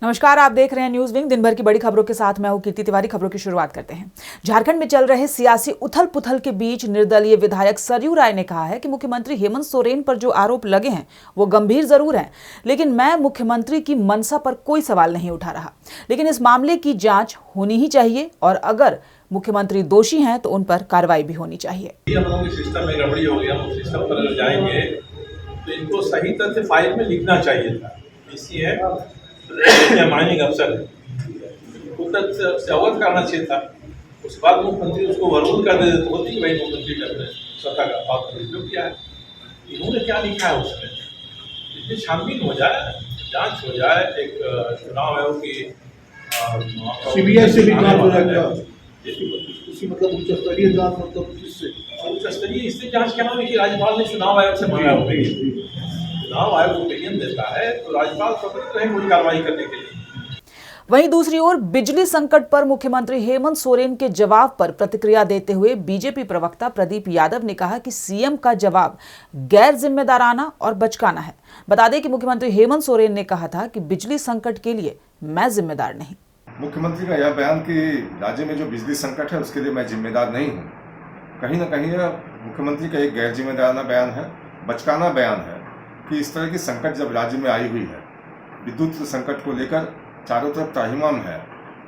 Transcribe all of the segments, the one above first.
नमस्कार, आप देख रहे हैं न्यूज विंग। दिन भर की बड़ी खबरों के साथ मैं हूं कीर्ति तिवारी। खबरों की शुरुआत करते हैं। झारखंड में चल रहे सियासी उथल पुथल के बीच निर्दलीय विधायक सरयू राय ने कहा है कि मुख्यमंत्री हेमंत सोरेन पर जो आरोप लगे हैं वो गंभीर जरूर हैं, लेकिन मैं मुख्यमंत्री की मंशा पर कोई सवाल नहीं उठा रहा। लेकिन इस मामले की जांच होनी ही चाहिए और अगर मुख्यमंत्री दोषी हैं तो उन पर कार्रवाई भी होनी चाहिए। हम लोग सिस्टम में गड़बड़ी हो गई, हम सिस्टम पर अगर जाएंगे तो इनको सही तरह से फाइल में लिखना चाहिए था। इसी है या माइनिंग अफसर को से अवगत करना चाहिए था। उसके बाद मुख्यमंत्री उसको वरूल कर देते तो होती भाई मुख्यमंत्री कर सत्ता का बात जो किया है, इन्होंने क्या लिखा है उसमें इसमें छानबीन हो जाए, जांच हो जाए। एक चुनाव आयोग की सीबीआई से भी जांच हो जाएगा, उसी मतलब उच्च स्तरीय जांच, मतलब किससे उच्च स्तरीय इससे जांच क्या होगी कि राज्यपाल ने चुनाव आयोग से मांगा होगी। चुनाव आयोग ओपिनियन देता है तो राज्यपाल स्वतंत्र है कोई कार्रवाई करने के लिए। वहीं दूसरी ओर बिजली संकट पर मुख्यमंत्री हेमंत सोरेन के जवाब पर प्रतिक्रिया देते हुए बीजेपी प्रवक्ता प्रदीप यादव ने कहा कि सीएम का जवाब गैर जिम्मेदाराना और बचकाना है। बता दें कि मुख्यमंत्री हेमंत सोरेन ने कहा था कि बिजली संकट के लिए मैं जिम्मेदार नहीं। मुख्यमंत्री का यह बयान कि राज्य में जो बिजली संकट है उसके लिए मैं जिम्मेदार नहीं हूँ, कहीं ना कहीं मुख्यमंत्री का एक गैर जिम्मेदाराना बयान है, बचकाना बयान है कि इस तरह की संकट जब राज्य में आई हुई है, विद्युत संकट को लेकर चारों तरफ त्राहिमाम है,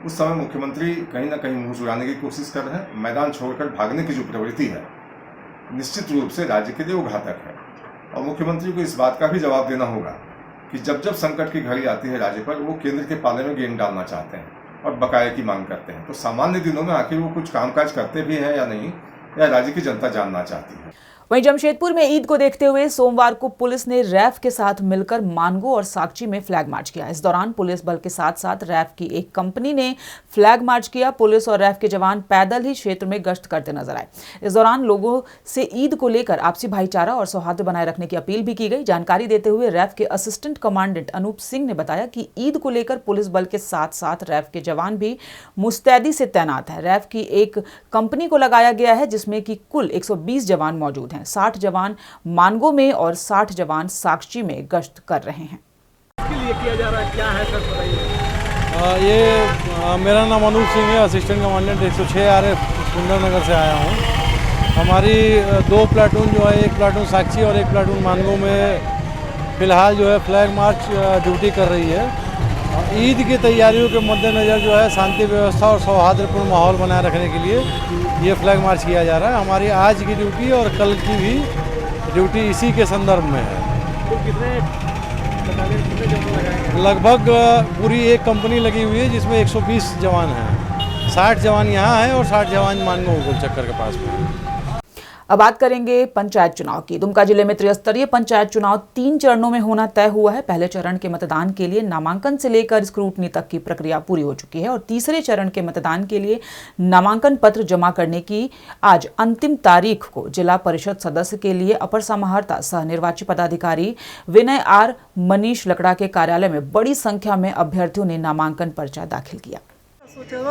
उस समय मुख्यमंत्री कहीं ना कहीं मुंह चुराने की कोशिश कर रहे हैं। मैदान छोड़कर भागने की जो प्रवृत्ति है निश्चित रूप से राज्य के लिए वो घातक है और मुख्यमंत्री को इस बात का भी जवाब देना होगा कि जब जब संकट की घड़ी आती है राज्य पर, वो केंद्र के पाले में गेंद डालना चाहते हैं और बकाये की मांग करते हैं। तो सामान्य दिनों में आखिर वो कुछ कामकाज करते भी हैं या नहीं, या राज्य की जनता जानना चाहती है। वहीं जमशेदपुर में ईद को देखते हुए सोमवार को पुलिस ने रैफ के साथ मिलकर मानगो और साकची में फ्लैग मार्च किया। इस दौरान पुलिस बल के साथ साथ रैफ की एक कंपनी ने फ्लैग मार्च किया। पुलिस और रैफ के जवान पैदल ही क्षेत्र में गश्त करते नजर आए। इस दौरान लोगों से ईद को लेकर आपसी भाईचारा और सौहार्द बनाए रखने की अपील भी की गई। जानकारी देते हुए रैफ के असिस्टेंट कमांडेंट अनूप सिंह ने बताया कि ईद को लेकर पुलिस बल के साथ साथ रैफ के जवान भी मुस्तैदी से तैनात हैं। रैफ की एक कंपनी को लगाया गया है जिसमें कि कुल 120 जवान मौजूद हैं। 60 जवान मानगो में और 60 जवान साकची में गश्त कर रहे हैं। इसके लिए किया जा रहा है, क्या है सर बताइए। मेरा नाम अनूप सिंह है, असिस्टेंट कमांडेंट 106 RF सुंदरनगर से आया हूँ। हमारी 2 प्लाटून जो है, एक प्लाटून साकची और एक प्लाटून मानगो में फिलहाल जो है फ्लैग मार्च ड्यूटी कर रही है। ईद की तैयारियों के मद्देनज़र जो है शांति व्यवस्था और सौहार्दपूर्ण माहौल बनाए रखने के लिए ये फ्लैग मार्च किया जा रहा है। हमारी आज की ड्यूटी और कल की भी ड्यूटी इसी के संदर्भ में है। तो कितने जवान लगाएंगे? लगभग पूरी एक कंपनी लगी हुई है जिसमें 120 जवान हैं। 60 जवान यहाँ हैं और 60 जवान मानगो गोल चक्कर के पास में। अब बात करेंगे पंचायत चुनाव की। दुमका जिले में त्रिस्तरीय पंचायत चुनाव 3 चरणों में होना तय हुआ है। पहले चरण के मतदान के लिए नामांकन से लेकर स्क्रूटनी तक की प्रक्रिया पूरी हो चुकी है और तीसरे चरण के मतदान के लिए नामांकन पत्र जमा करने की आज अंतिम तारीख को जिला परिषद सदस्य के लिए अपर समाहर्ता सह निर्वाची पदाधिकारी विनय R मनीष लकड़ा के कार्यालय में बड़ी संख्या में अभ्यर्थियों ने नामांकन पर्चा दाखिल किया।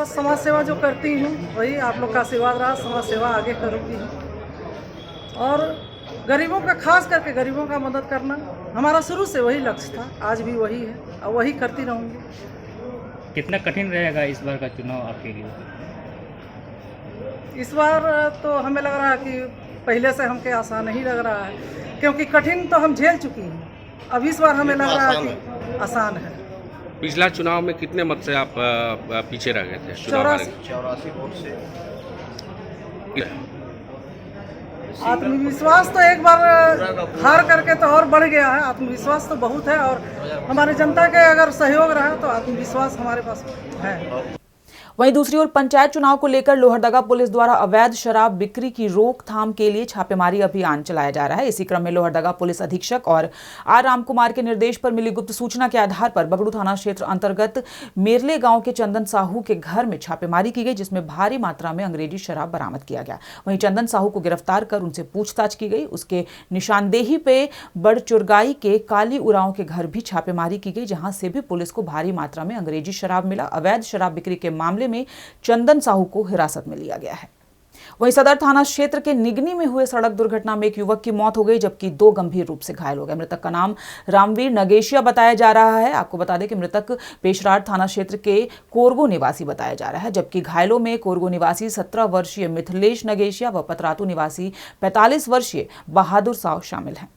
समाज सेवा जो करती हूँ वही आप लोग का आशीर्वाद रहा, समाज सेवा आगे करूँगी और गरीबों का, खास करके गरीबों का मदद करना हमारा शुरू से वही लक्ष्य था, आज भी वही है और वही करती रहूँगी। कितना कठिन रहेगा इस बार का चुनाव आपके लिए? इस बार तो हमें लग रहा है कि पहले से हमके आसान नहीं लग रहा है, क्योंकि कठिन तो हम झेल चुकी हैं। अब इस बार हमें लग रहा है कि आसान है। पिछला चुनाव में कितने मत से आप पीछे रह गए थे? 84 वोट से। आत्मविश्वास तो एक बार हार करके तो और बढ़ गया है। आत्मविश्वास तो बहुत है और हमारी जनता के अगर सहयोग रहा तो आत्मविश्वास हमारे पास है। वहीं दूसरी ओर पंचायत चुनाव को लेकर लोहरदगा पुलिस द्वारा अवैध शराब बिक्री की रोकथाम के लिए छापेमारी अभियान चलाया जा रहा है। इसी क्रम में लोहरदगा पुलिस अधीक्षक और R रामकुमार के निर्देश पर मिली गुप्त सूचना के आधार पर बगड़ू थाना क्षेत्र अंतर्गत मेरले गांव के चंदन साहू के घर में छापेमारी की गई, जिसमें भारी मात्रा में अंग्रेजी शराब बरामद किया गया। वहीं चंदन साहू को गिरफ्तार कर उनसे पूछताछ की गई। उसके निशानदेही पे बड़चुरगाई के काली उरांव के घर भी छापेमारी की गई, जहां से भी पुलिस को भारी मात्रा में अंग्रेजी शराब मिला। अवैध शराब बिक्री के मामले में चंदन साहू को हिरासत में लिया गया है। वहीं सदर थाना क्षेत्र के निगनी में हुए सड़क दुर्घटना में एक युवक की मौत हो गई, जबकि 2 गंभीर रूप से घायल हो गए। मृतक का नाम रामवीर नगेशिया बताया जा रहा है। आपको बता दें कि मृतक पेशरार थाना क्षेत्र के कोरगो निवासी बताया जा रहा है, जबकि घायलों में कोरगो निवासी 17 वर्षीय मिथिलेश नगेशिया व पतरातू निवासी 45 वर्षीय बहादुर साव शामिल हैं।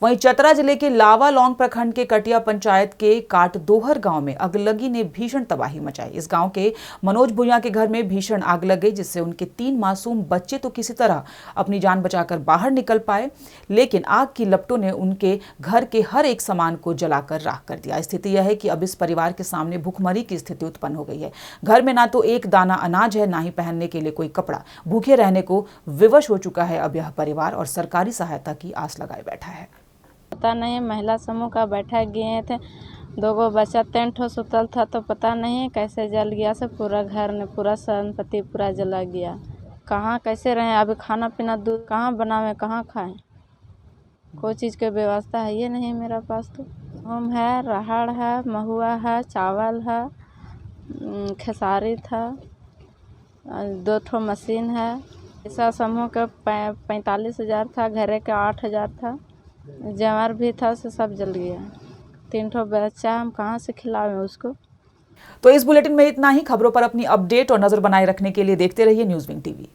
वहीं चतरा जिले के लावालौंग प्रखंड के कटिया पंचायत के काटदोहर गांव में अगलगी ने भीषण तबाही मचाई। इस गांव के मनोज भुइयां के घर में भीषण आग लग गई, जिससे उनके 3 मासूम बच्चे तो किसी तरह अपनी जान बचाकर बाहर निकल पाए, लेकिन आग की लपटों ने उनके घर के हर एक सामान को जलाकर राख कर दिया। स्थिति यह है कि अब इस परिवार के सामने भूखमरी की स्थिति उत्पन्न हो गई है। घर में ना तो एक दाना अनाज है, ना ही पहनने के लिए कोई कपड़ा। भूखे रहने को विवश हो चुका है अब यह परिवार और सरकारी सहायता की आस लगाए बैठा है। पता नहीं, महिला समूह का बैठक गए थे, 2 बच्चा 3 ठो सुतल था, तो पता नहीं कैसे जल गया। से पूरा घर ने पूरा संपत्ति पूरा जला गया। कहाँ कैसे रहें, अभी खाना पीना दूध कहाँ बनावें, कहाँ खाएं, कोई चीज़ की व्यवस्था है ये नहीं मेरा पास। तो गेहूँ है, राहड़ है, महुआ है, चावल है, खेसारी था, 2 ठो मशीन है। पैसा समूह का 45,000 था, घरे का 8,000 था, जवार भी था, से सब जल गया। 3 ठो बच्चा, हम कहाँ से खिलावें उसको। तो इस बुलेटिन में इतना ही। खबरों पर अपनी अपडेट और नजर बनाए रखने के लिए देखते रहिए न्यूज़ विंग टीवी।